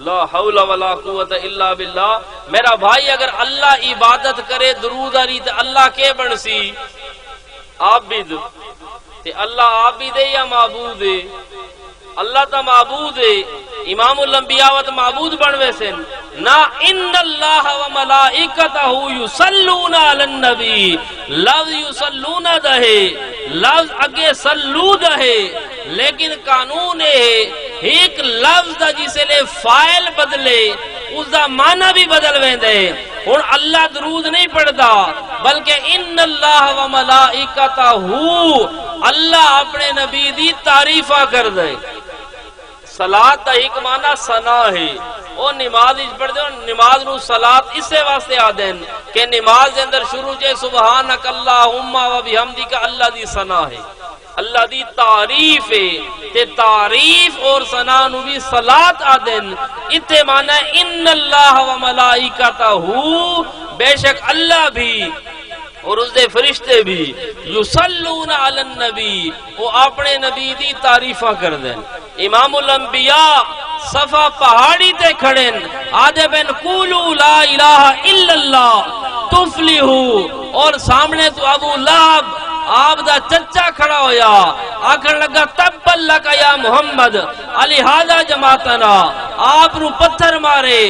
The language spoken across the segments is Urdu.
لا حول ولا قوت الا باللہ. میرا بھائی اگر اللہ عبادت کرے درود علی تے اللہ کے بنسی عابد تے اللہ عابد ہے یا معبود ہے؟ اللہ تا معبود ہے. امام الانبیاء و معبود بنوے سن نا. ان اللہ و ملائکتہ یصلون علی النبی لفظ یصلون دہے لفظ اگے صلو دہے لیکن قانون ہے ایک لفظ دا جسے لے فائل بدلے اس دا معنی بھی بدل ویندے. ہن اللہ درود نہیں پڑھدا بلکہ ان اللہ و ملائکتہ اللہ اپنے نبی دی تعریفہ کر دے. صلاۃ دا ایک معنی ثنا ہے. او نماز وچ پڑھ دے نماز نو صلاۃ اسے واسطے آدن کہ نماز دے اندر شروع چے سبحانک اللہم و بحمدک اللہ دی ثنا ہے اللہ دی تعریف ہے تے تعریف اور ثنا نو بھی صلاۃ آدن. اتے معنی ان اللہ و ملائکتہ بے شک اللہ بھی اور اس دے فرشتے بھی یصلون علی النبی وہ اپنے نبی دی تعریفہ کر دیں. امام الانبیاء صفا پہاڑی تے کھڑن آدھے بن قولوا لا الہ الا اللہ تفلحوا اور سامنے تو ابو لہب آپ دا چچا کھڑا ہویا آکھن لگا تبا لک یا محمد علی ہذا جماعتنا. آپ نو پتھر مارے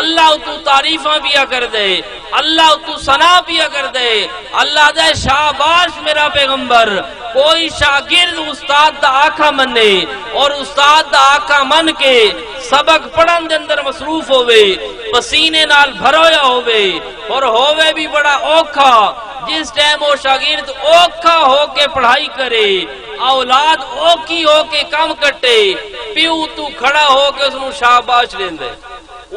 اللہ تو تعریفاں پیا کر دے اللہ تو ثنا پیا کر دے. اللہ دے شاباش میرا پیغمبر. کوئی شاگرد استاد دا آقا منے اور استاد دا آقا من کے سبق پڑھن دے اندر مصروف ہوئے پسینے نال بھرویا ہوئے اور ہوئے بھی بڑا اوکھا. جس ٹائم وہ شاگرد اوکھا ہو کے پڑھائی کرے اولاد اوکی ہو کے کام کٹے پیو تو کھڑا ہو کے اس نو شاباش لیندے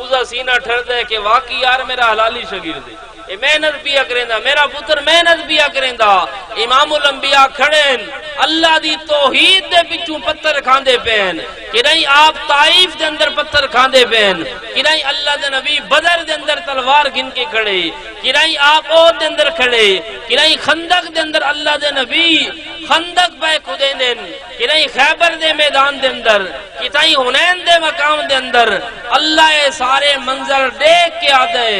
اسا سینہ ٹھر دے کہ واقعی یار میرا حلالی شاگرد ہے اے محنت پیا کریندا میرا پتر محنت پیا کریندا. امام الانبیاء کھڑن اللہ دی توحید دے پچھوں پتھر کھاندے پین کہ نہیں آپ طائف دے اندر پتھر کھاندے پین کہ نہیں اللہ دے نبی بدر دے اندر تلوار گن کے کھڑے کہ نہیں آپ احد دے اندر کھڑے کہ نہیں خندق دے اندر اللہ دے نبی خندق پہ کھدینن کہ نہیں خیبر دے میدان دے اندر کہ نہیں حنین دے مقام دے اندر اللہ سارے منظر دیکھ کے آدھے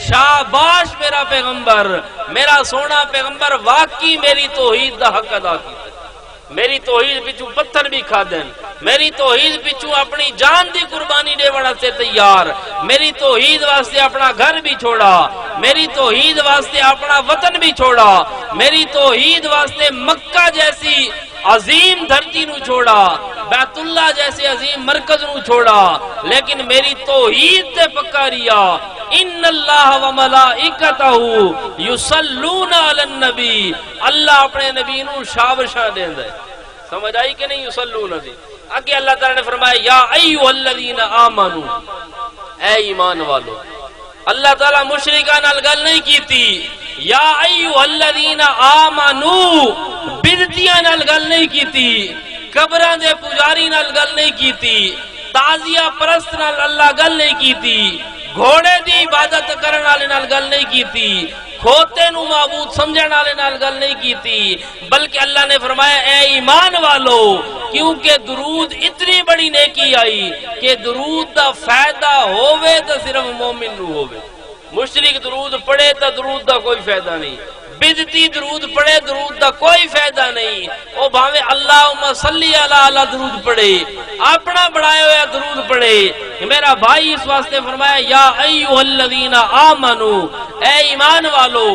شاباش میرا پیغمبر میرا سونا پیغمبر واقعی میری توحید دا حق ادا کیتا. میری توحید پچھو پتھر بھی کھا دین میری توحید پچھو اپنی جان دی قربانی دے وڑا سے تیار میری توحید واسطے اپنا گھر بھی چھوڑا میری توحید واسطے اپنا وطن بھی چھوڑا میری توحید واسطے مکہ جیسی عظیم دھرتی نو چھوڑا بیت اللہ جیسے عظیم مرکز نو چھوڑا لیکن میری توحید تے پکا ریا. ان اللہ و ملائکتہ یصلون علی النبی اللہ اپنے نبی نو شاباشاں دیندا ہے. سمجھ آئی کہ نہیں؟ یصلون دی آگے اللہ تعالی نے فرمایا یا ایھا الذین آمنو اے ایمان والو. اللہ تعالی مشرکاں نال گل نہیں کیتی یا ایھا الذین آمنو بدعتیاں نال گل نہیں کیتی قبراں دے پجاری نال گل نہیں کیتی تازیہ پرست نال اللہ گل نہیں کیتی گھوڑے دی عبادت کرن والے نال گل نہیں کیتی کھوتے نو معبود سمجھن والے نال گل نہیں کیتی بلکہ اللہ نے فرمایا اے ایمان والو کیونکہ درود اتنی بڑی نیکی آئی کہ درود دا فائدہ ہووے تو صرف مومن نو ہووے. مشرک درود پڑھے تو درود دا کوئی فائدہ نہیں بدعتی درود پڑھے درود دا کوئی فائدہ نہیں. او بھاوے اللہم صلی علی درود پڑھے اپنا بڑھایا ہوا درود پڑھے. میرا بھائی اس واسطے فرمایا یا ایھا الذین آمنو اے ایمان والو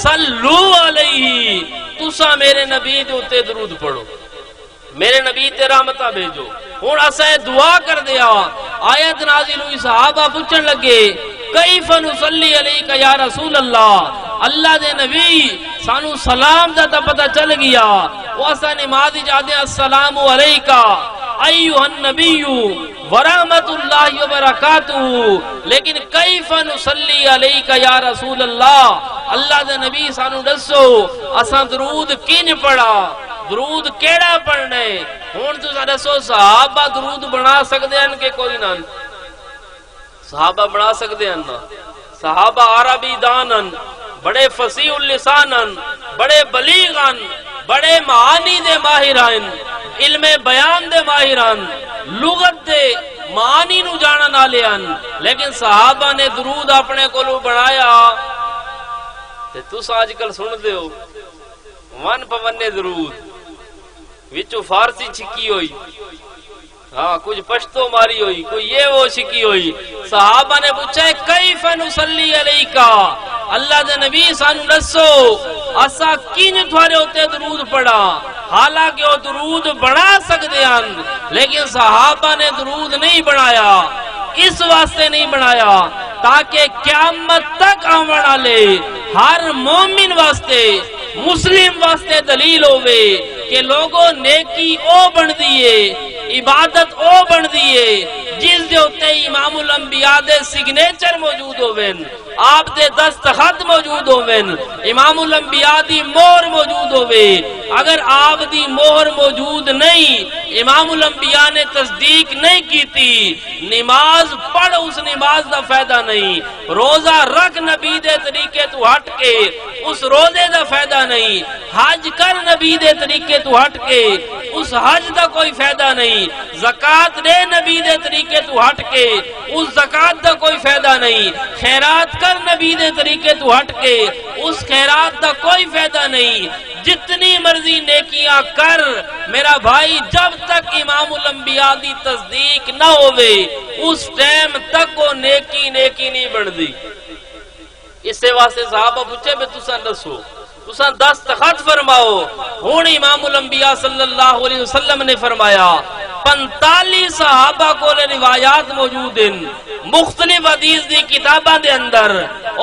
صلو علیہ تسا میرے نبی دے اوتے درود پڑھو میرے نبی تے رحمتاں بھیجو. ہن اساں دعا کر دیا آیت نازل ہوئی صحابہ پوچھن لگے کیف نصلی علیک یا رسول اللہ اللہ دے نبی سانو سلام دا تا پتہ چل گیا وہ اساں نماز جاندے السلام علیکہ ایھا النبی ورحمت اللہ وبرکاتہ لیکن کیف نصلی علیک یا رسول اللہ اللہ دے نبی سانو دسو اساں درود کن پڑھا درود کیڑا پڑھنے. ہن تساں دسو صحابہ درود بنا سکدے ہیں کہ کوئی نہ صحابہ بنا سکدے ہیں نا صحابہ عربی دانن بڑے فصیح اللسانن بڑے بلیغن بڑے معانی دے ماہران علم بیان دے ماہران لغت دے معنی نو جانن والے ہن، لیکن صحابہ نے درود اپنے کولوں بنایا تے تس اج کل سن دیو ون پونے درود وچوں فارسی چھکی ہوئی، ہاں کچھ پشتو ماری ہوئی، کوئی یہ وہ چھکی ہوئی۔ صحابہ نے پوچھا ہے کیف نصلی علیکا، اللہ دے نبی سانو دسو اسا کین تھوڑے ہوتے درود پڑھا، حالانکہ وہ درود بنا سکتے ہیں لیکن صحابہ نے درود نہیں بنایا، اس واسطے نہیں بنایا تاکہ قیامت تک آون والے ہر مومن واسطے مسلم واسطے دلیل ہوئے کہ لوگوں نیکی او بن دیئے، عبادت او بن دیئے جس دے ہوتے امام الانبیاء دے سگنیچر موجود ہوئے، آپ دے دستخط موجود ہوئے، امام الانبیاء دی مہر موجود ہوئے۔ اگر آپ دی مہر موجود نہیں، امام الانبیاء نے تصدیق نہیں کی تھی، نماز پڑھ اس نماز دا فائدہ نہیں، روزہ رکھ نبی دے طریقے تو ہٹ کے اس روزے دا فائدہ نہیں، حج کر نبی دے طریقے تو ہٹ کے اس حج دا کوئی فائدہ نہیں، زکاة دے نبی دے طریقے تو ہٹ کے اس زکاة دا کوئی فائدہ نہیں، خیرات کر نبی دے طریقے تو ہٹ کے اس خیرات دا کوئی فائدہ نہیں۔ جتنی مرضی نیکیاں کر میرا بھائی، جب تک امام الانبیاء دی تصدیق نہ ہوئے اس ٹائم تک وہ نیکی نہیں بن دی۔ اس سے واسطے صحابہ پوچھے بے تساں دسو، تساں دستخط فرماؤ۔ ہون امام الانبیاء صلی اللہ علیہ وسلم نے فرمایا 45 صحابہ کو روایات موجود ہیں مختلف حدیث دی کتاباں دے اندر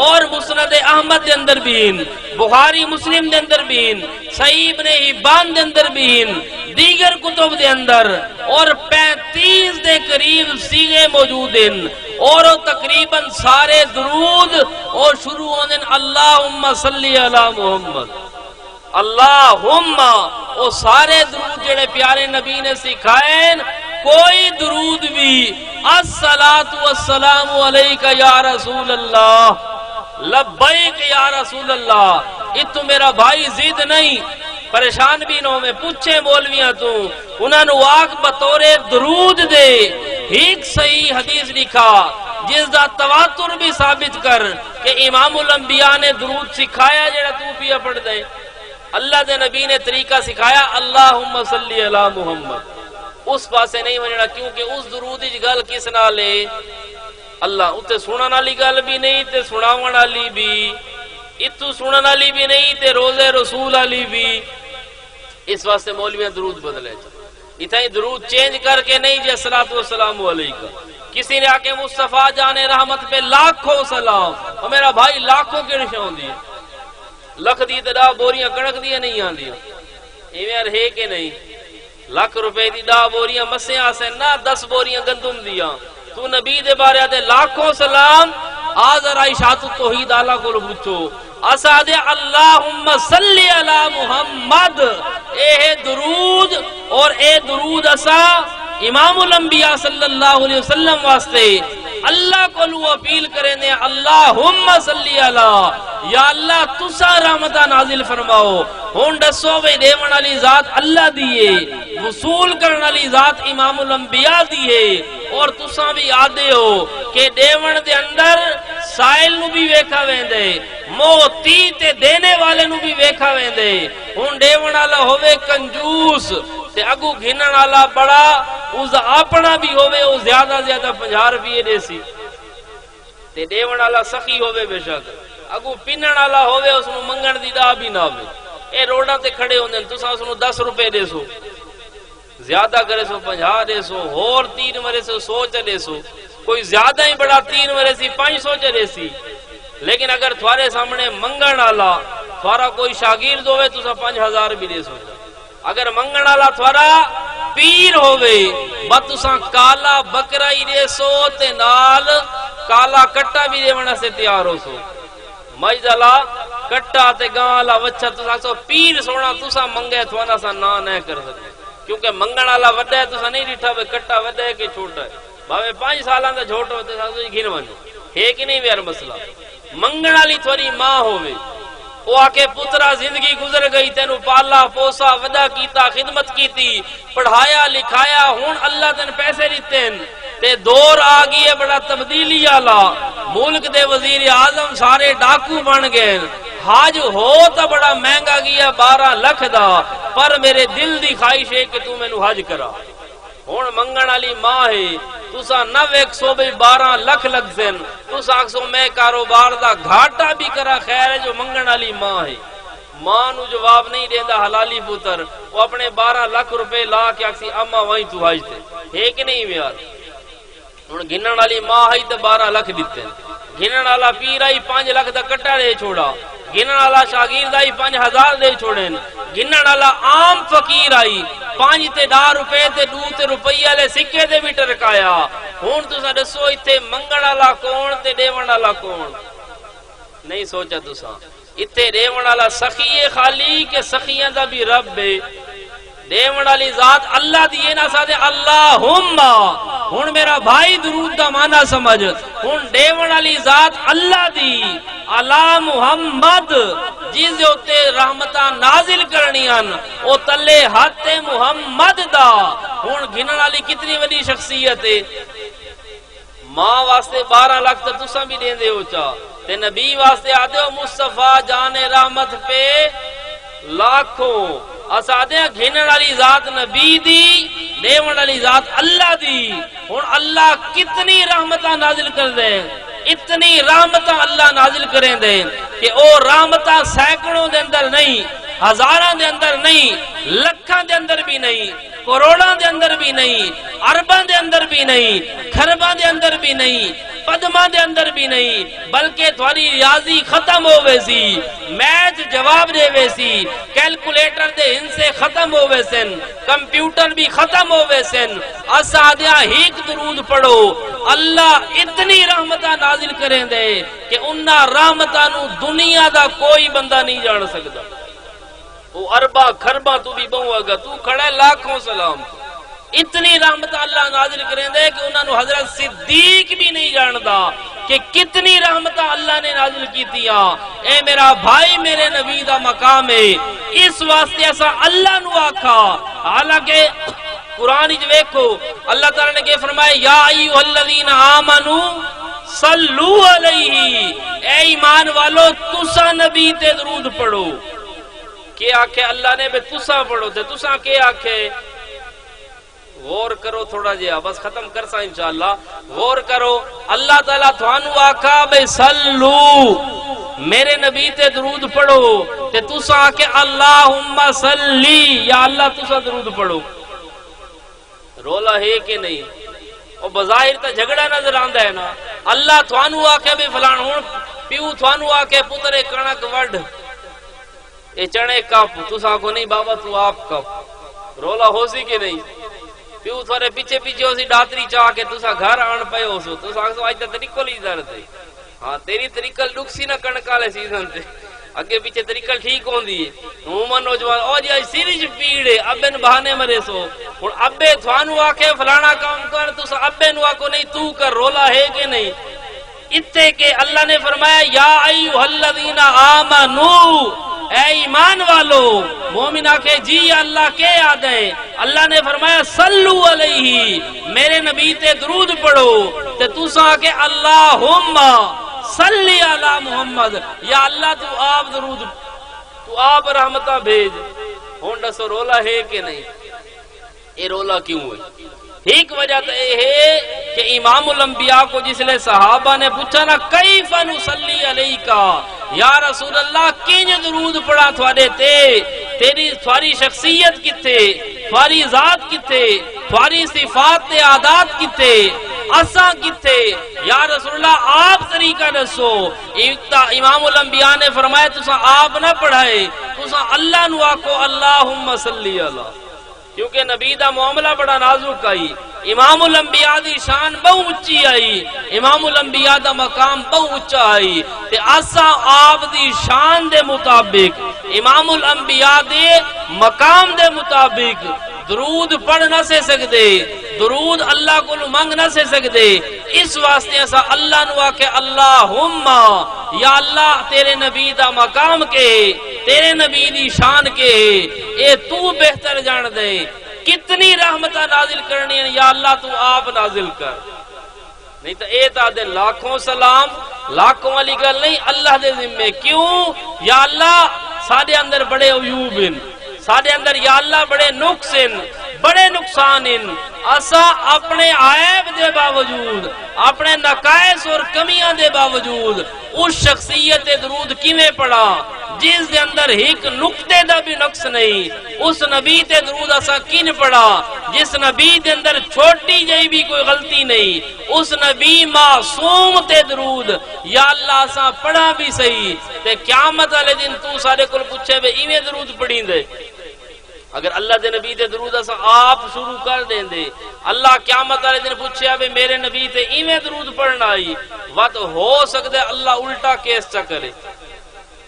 اور مسند احمد دے اندر بھی ہیں، بخاری مسلم دے اندر بھی ہیں، صحیح ابن حبان دے اندر بھی ہیں، دیگر کتب دے اندر، اور 35 دے قریب سیغے موجود ہیں، اور تقریباً سارے درود اور شروع ہونے اللہم صلی علی محمد، اللہم، وہ سارے درود جڑے پیارے نبی نے سکھائے، کوئی درود بھی الصلاۃ والسلام علیک یا رسول اللہ، لبیک یا رسول اللہ، یہ تو میرا بھائی ضد نہیں، پریشان بھی نہ میں پوچھے مولویاں تو انہوں نے واقع بطور درود دے ایک صحیح حدیث لکھا جس دا تواتر بھی ثابت کر کہ امام الانبیاء نے درود سکھایا جڑا تو پیا پڑھ دے، اللہ دے نبی نے طریقہ سکھایا اللہم صلی علی محمد، اس پاسے نہیں مننا کیونکہ اس درود دی گل کس نال ہے؟ اللہ، اتے سنن والی گل بھی نہیں تے سناون والی بھی، اتو سنن والی بھی نہیں تے روزے رسول والی بھی، اس واسطے مولویاں درود بدلے اتھائی درود چینج کر کے نہیں جے صلاۃ والسلام علیکہ، کسی نے آکے مصطفیٰ جان رحمت پہ لاکھوں سلام، اور میرا بھائی لاکھوں کے نشان دی لکھ دی تدا بوریاں کڑک دیا نہیں آن دیا، ایویں ہے کہ نہیں؟ لاکھ روپے دی 10 بوریاں مسیں آسے نہ 10 بوریاں گندم دیا، تو نبی دے بارے دے لاکھوں سلام، آذر عائشات توحید اللہ کو پوچھو، اسا دے اللہم صلی علی محمد، اے درود، اور اے درود اسا امام الانبیاء صلی اللہ علیہ وسلم واسطے اللہ کو لو اپیل کریں دے اللہم صلی علی، یا اللہ تسا رحمتہ نازل فرماؤ، ہون دسو بے دیون علی ذات اللہ دیئے، وصول کرن علی ذات امام الانبیاء دیئے، اور تسا بھی آدھے ہو کہ دیون دے اندر سائل نو بھی ویکھا ویندے، موتی تے دینے والے نو بھی ویکھا ویندے، ہون دیون والا ہوئے کنجوس تے اگو گھنن والا بڑا، اس اپنا بھی ہوئے وہ زیادہ 50 روپیے دے سی، تے دیون والا سخی ہوئے بے شک، اگو پینن والا ہوئے اس نو منگن دی دا بھی نہ ہوئے، اے روڈاں تے کھڑے ہوندے تساں اس نو 10 روپے دے سو، زیادہ کرے سو 50 دے سو، اور 3 مرے سو 100 چلے سو، کوئی زیادہ ہی بڑا 3 مرے سی 500 چلے سی، لیکن اگر تھوارے سامنے منگن والا تھوارا کوئی شاگرد ہوئے تساں 5000 بھی دے سو، اگر منگن والا تھوارا پیر ہوئے بس تساں کالا بکرا ہی دے سو تے نال کالا کٹا بھی دیونا سے تیار ہو سو، مجدلا کٹا تے گالا وچھا تساں سو پیر سونا تساں منگے تھوانا سا نہ نہیں کر سکتے، کیونکہ منگن والا وڈا ہے تساں نہیں ڈٹھا بے کٹا وڈا ہے کہ چھوٹا ہے، بھاوے 5 سالاں دا چھوٹا ہوتے تساں تو گھن ونجو ہے کہ نہیں ویار مسئلہ۔ منگن والی تھوڑی ماں ہوئے وہ آکے پترا زندگی گزر گئی تینو پالا پوسا ودا کیتا خدمت کیتی پڑھایا لکھایا ہون اللہ تین پیسے دیتے ہیں تے دور آ گئی ہے بڑا تبدیلی والا، ملک دے وزیر اعظم سارے ڈاکو بن گئے، حج ہو تو بڑا مہنگا گیا 12 لاکھ دا، پر میرے دل دی خواہش ہے کہ تو مینوں حج کرا۔ ہن منگن والی ماں ہے، تسا نہ ویکھو بھئی 12 لاکھ لگ سن، تسا آکھو میں کاروبار دا گھاٹا بھی کرا، خیر ہے جو منگن والی ماں ہے۔ ماں نو جواب نہیں دیندا حلالی پتر، وہ اپنے 12 لاکھ روپے لا کے آکسی اما وہیں تو حج تے ہے کہ نہیں یار؟ ہن گنن والی ماں ہے تے 12 لاکھ دتے، گنن والا پیر آئی 5 لاکھ دا کٹا دے چھوڑا، گنن والا شاگرد آئی 5000 دے چھوڑن، گنن والا عام فقیر آئی 5 تے 10 روپے تے 2 تے روپیہ لے سکے دے بھی ٹرکایا۔ ہن تساں دسو ایتھے منگن والا کون تے دیون والا کون؟ نہیں سوچا تساں؟ ایتھے دیون والا سخی خالی کہ سخیاں دا بھی رب ہے؟ دیون والی ذات اللہ دی نا سادے اللہم۔ ہن میرا بھائی درود دا معنی سمجھ، ہن دیون والی ذات اللہ دی علی محمد جس دے اوتے رحمتاں نازل کرنیاں او تلے ہاتھ محمد دا۔ ہن گنن والی کتنی وڈی شخصیت ہے، ماں واسطے 12 لاکھ تے تساں بھی دیندے ہو چا، تے نبی واسطے آدے ہو مصطفیٰ جان رحمت پہ لاکھوں، اسادے گھنن والی ذات نبی دی، دیون والی ذات اللہ دی۔ ہن اللہ کتنی رحمتاں نازل کر دے، اتنی رحمتاں اللہ نازل کریں دے کہ او رحمتاں سینکڑوں دے اندر نہیں، ہزاراں دے اندر نہیں، لکھاں دے اندر بھی نہیں، کروڑاں دے اندر بھی نہیں، ارباں دے اندر بھی نہیں، خرباں دے اندر بھی نہیں، پدماں دے اندر بھی نہیں، بلکہ تھوڑی ریاضی ختم ہو ویسی، میتھ جواب دے ویسی، کیلکولیٹر دے ہنسے ختم ہو ویسن، کمپیوٹر بھی ختم ہو ویسن، اسادیاں ہیک درود پڑھو، اللہ اتنی رحمتہ نازل کریں دے کہ انہاں رحمتہ نو دنیا دا کوئی بندہ نہیں جان سکتا۔ وہ اربا خربا تو بھی بہو گا، تو کھڑا لاکھوں سلام، اتنی رحمت اللہ نازل کریں دے کہ انہوں نے حضرت صدیق بھی نہیں جاندا کہ کتنی رحمت اللہ نے نازل کی تیاں۔ اے میرا بھائی میرے نبی دا مقام ہے، اس واسطے ایسا اللہ نو آکھا، حالانکہ قرآن جو دیکھو اللہ تعالیٰ نے کہ فرمائے یا ایھا الذین آمنو صلو علیہ، اے ایمان والو تسا نبی تے درود پڑھو۔ کیا آکھے اللہ نے بے تسا پڑھو تے تسا کیا آکھے؟ غور کرو تھوڑا جہا، بس ختم کرسا انشاءاللہ، غور کرو۔ اللہ تعالیٰ تھانو آکھا بے سلو، میرے نبی تے درود پڑھو، تے تسا آکھے اللہم صلی، یا اللہ تسا درود پڑھو۔ رولا ہے کہ نہیں؟ اور بظاہر تا جھگڑا نظر آندا ہے نا۔ اللہ تھانو آکھے بے فلان، ہون پیو تھانو آکھے پترے کنک وڈ اے چنے کپ، تسا کو نہیں بابا تو آپ کپ، رولا ہو سی کہ نہیں؟ پیو تھوڑے پیچھے پیچھے ہو سی ڈاتری چاہ کے تسا گھر آن پے ہو سو، تسا آکھو آج تا طریقل ہی درد ہے، ہاں تیری طریقل ڈک سی نہ کنک والے سیزن تے، اگے پیچھے طریقل ٹھیک ہوندی ہے۔ عموماً نوجوان او جی سیریج پیڑے ابے نو بہانے مرے سو، ہن ابے تھانو آکھے فلانا کام کر، تسا ابے نو آکھو نہیں تو کر، رولا ہے کہ نہیں؟ اتے کہ اللہ نے فرمایا یا ایھا الذین آمنو، اے ایمان والو، مومن آکھے جی اللہ کے یاد ہے، اللہ نے فرمایا صلو علیہ، میرے نبی تے درود پڑھو، تے تسا کہ اللہم صلی علی محمد، یا اللہ تو آپ درود، تو آپ رحمتہ بھیج۔ ہون دسو رولا ہے کہ نہیں؟ اے رولا کیوں ہے؟ ایک وجہ تو یہ ہے کہ امام الانبیاء کو جس لئے صحابہ نے پوچھا نا کیف نصلی علیکا، یا رسول اللہ کینج درود پڑھا تھوڑے تے، تیری تھوڑی شخصیت کتے، تھوڑی ذات کتے، تھوڑی صفات تے عادات کتے، اساں کتے، یا رسول اللہ آپ طریقہ دسو۔ امام الانبیاء نے فرمایا تسا آپ نہ پڑھائے، تسا اللہ نو آکھو اللہم صلی علی، کیونکہ نبی دا معاملہ بڑا نازک آئی، امام الانبیاء دی شان بہو اچھی آئی، امام الانبیاء دا مقام بہو اچھا آئی، تے اساں آپ دی شان دے مطابق، امام الانبیاء دے مقام دے مطابق درود پڑھ نہ سے سکدے، درود اللہ کو منگ نہ سے سکدے، اس واسطے ایسا اللہ نو آکے اللہم، یا اللہ تیرے نبی دا مقام کے، تیرے نبی دی شان کے، اے تو بہتر جان دے، کتنی رحمتہ نازل کرنی ہیں یا اللہ تو آپ نازل کر، نہیں تو اے تا دے لاکھوں سلام لاکھوں والی گل نہیں اللہ دے ذمے. کیوں یا اللہ ساڈے اندر بڑے عیوب ہیں، ساڈے اندر یا اللہ بڑے نقص ہیں، بڑے نقصان ہیں. اسا اپنے عیب دے باوجود اپنے نقائص اور کمیاں دے باوجود اس شخصیت درود کیویں پڑھا جس دے اندر ایک نقطے دا بھی نقص نہیں. اس نبی تے درود اسا کن پڑھا جس نبی دے اندر چھوٹی جئی بھی کوئی غلطی نہیں. اس نبی معصوم تے درود یا اللہ اسا پڑھا بھی صحیح تے قیامت والے دن تو سارے کول پوچھے وے ایویں درود پڑھی دے. اگر اللہ دے نبی تے درود اسا آپ شروع کر دیں دے اللہ قیامت والے دن پوچھیا وے میرے نبی تے ایویں درود پڑھنا آئی وقت ہو سکتا ہے اللہ الٹا کیس چا کرے.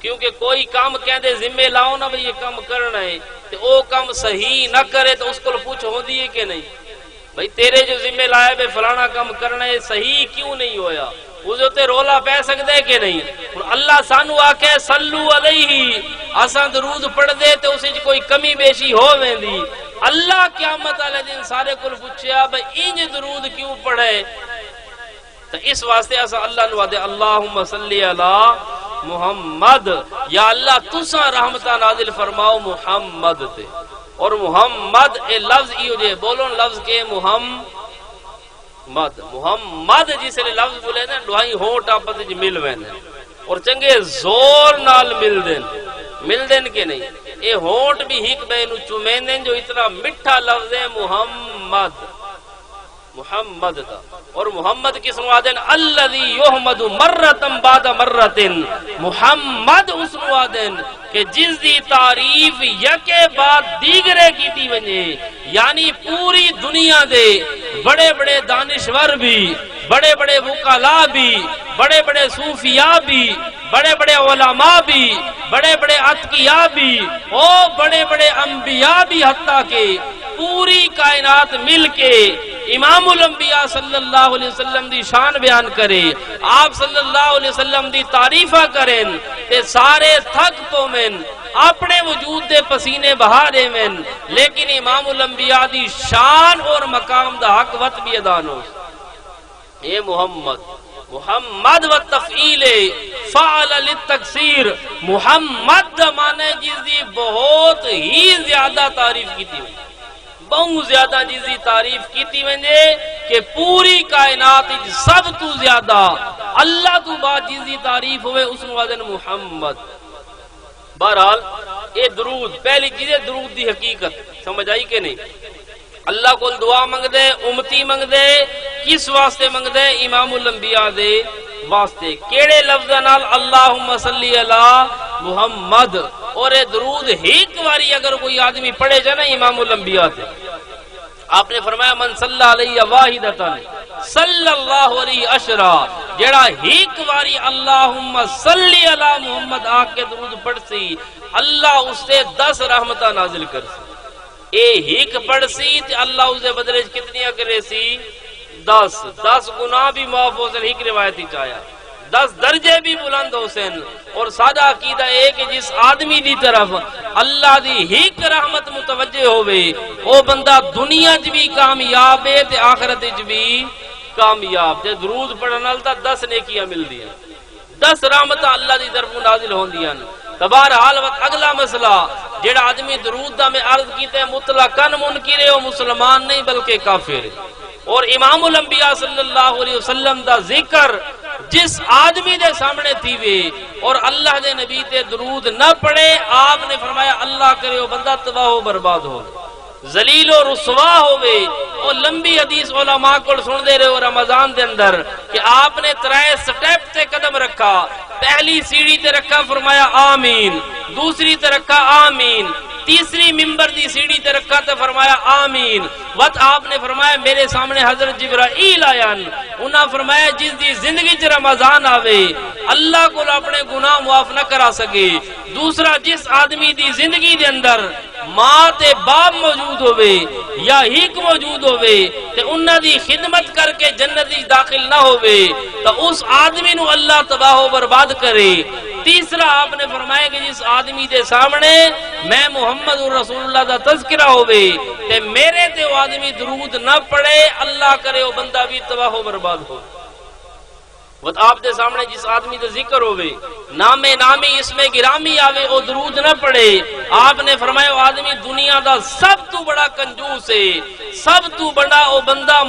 کیونکہ کوئی کام کہندے ذمہ لاؤ نا بھئی یہ کام کرنا ہے تے او کام صحیح نہ کرے تو اس کو پوچھ ہوندی ہے کہ نہیں بھئی تیرے جو ذمہ لائے بے فلانا کام کرنا ہے صحیح کیوں نہیں ہویا اس تے رولا پہ سکتے ہے کہ نہیں. اللہ سانو آکے صلو علیہ اساں درود پڑھ دے تے اس وچ کوئی کمی بیشی ہو ویندی. اللہ قیامت والے دن سارے کول پوچھیا بھئی انج درود کیوں پڑھے تو اس واسطے اسا اللہ نو دے اللہم صلی علی محمد یا اللہ تساں رحمتہ نازل فرماؤ محمد تے. اور محمد اے لفظ ایو جے بولو لفظ کے محمد جس لئے لفظ بولے نا ڈوائیں ہونٹ آپس وچ مل ویندے اور چنگے زور نال مل دین کہ نہیں. اے ہونٹ بھی ہک بے نو چومیندے جو اتنا میٹھا لفظ ہے محمد دا. اور محمد کس نو آدن الذی یحمد مرتن بعد مرتن محمد اس نو آدن کہ جس دی تعریف یکے بعد دیگرے کیتی ونجے. یعنی پوری دنیا دے بڑے بڑے دانشور بھی بڑے بڑے وکلاء بھی بڑے بڑے صوفیاء بھی بڑے بڑے علماء بھی بڑے بڑے اتقیاء بھی اور بڑے بڑے انبیاء بھی حتیٰ کہ پوری کائنات مل کے امام الانبیاء صلی اللہ علیہ وسلم دی شان بیان کرے آپ صلی اللہ علیہ وسلم دی تعریفہ کریں تے سارے تھک پو میں اپنے وجود دے پسینے بہا دے میں لیکن امام الانبیاء دی شان اور مقام دا حق وط بھی ادا نو. اے محمد و تفعیل فعل للتکثیر محمد مانے جس دی بہت ہی زیادہ تعریف کی تھی بہت زیادہ جس دی تعریف کی تھی ونجے کہ پوری کائنات سب تو زیادہ اللہ تو بعد جس دی تعریف ہوئے اس وزن محمد. بہرحال اے درود پہلی چیز ہے درود دی حقیقت سمجھ آئی کہ نہیں. اللہ کو دعا منگ دے امتی منگ دے کس واسطے منگ دے امام الانبیاء دے واسطے کیڑے لفظ نال اللہم صلی علی محمد. اور اے درود ایک واری اگر کوئی آدمی پڑھے جانا امام الانبیاء تے آپ نے فرمایا من صلی علیہ واحدتن صلی اللہ علیہ عشرہ جڑا ایک واری اللہم صلی علی محمد آکھ کے درود پڑھ سی اللہ اس سے 10 رحمتہ نازل کر سی. اے ایک پڑھ سی تے اللہ اس دے بدلے کتنیاں کرے سی 10 گناہ بھی معاف ہو سن. ایک روایتی چاہیا 10 درجے بھی بلند ہو سن. اور سادہ عقیدہ ہے کہ جس آدمی دی طرف اللہ دی ایک رحمت متوجہ ہوئے او بندہ دنیا چ بھی کامیاب ہے تے آخرت چ بھی کامیاب. تے درود پڑھن نال تا 10 نیکیاں ملدیاں 10 رحمتاں اللہ دی طرف نازل ہوندیاں. بہرحال وقت اگلا مسئلہ جڑا آدمی درود دا میں عرض کیتے مطلقاً منکر ہے وہ مسلمان نہیں بلکہ کافر ہے. اور امام الانبیاء صلی اللہ علیہ وسلم دا ذکر جس آدمی دے سامنے تھی وے اور اللہ دے نبی تے درود نہ پڑھے آپ نے فرمایا اللہ کرے وہ بندہ تباہ و برباد ہو ذلیل و رسوا ہوئے. اور لمبی حدیث علماء کو سن دے رہے ہو رمضان دے اندر کہ آپ نے 3 سٹیپ تے قدم رکھا. پہلی سیڑھی تے رکھا فرمایا آمین, دوسری تے رکھا آمین, تیسری ممبر دی سیڑھی تے رکھا تے فرمایا آمین. وقت آپ نے فرمایا میرے سامنے حضرت جبرائیل آیا انہاں فرمایا جس دی زندگی چ رمضان آوے اللہ کو اپنے گناہ معاف نہ کرا سکے. دوسرا جس آدمی دی زندگی دے اندر ماں تے باپ موجود ہوئے یا ہیک موجود ہوئے تے انہاں دی خدمت کر کے جنت وچ داخل نہ ہوئے تو اس آدمی نو اللہ تباہ و برباد کرے. تیسرا آپ نے فرمایا کہ جس آدمی دے سامنے میں محمد رسول اللہ دا تذکرہ ہوئے تے میرے تے وہ آدمی درود نہ پڑے، اللہ کرے وہ بندہ بھی تباہ و برباد ہو۔ وہ آپ دے سامنے جس آدمی دے ذکر ہوئے، نامی اس میں گرامی آوے، وہ درود نہ پڑے، آپ نے فرمایا وہ آدمی دنیا دا سب تو بڑا کنجوس ہے، سب تو بڑا وہ بندہ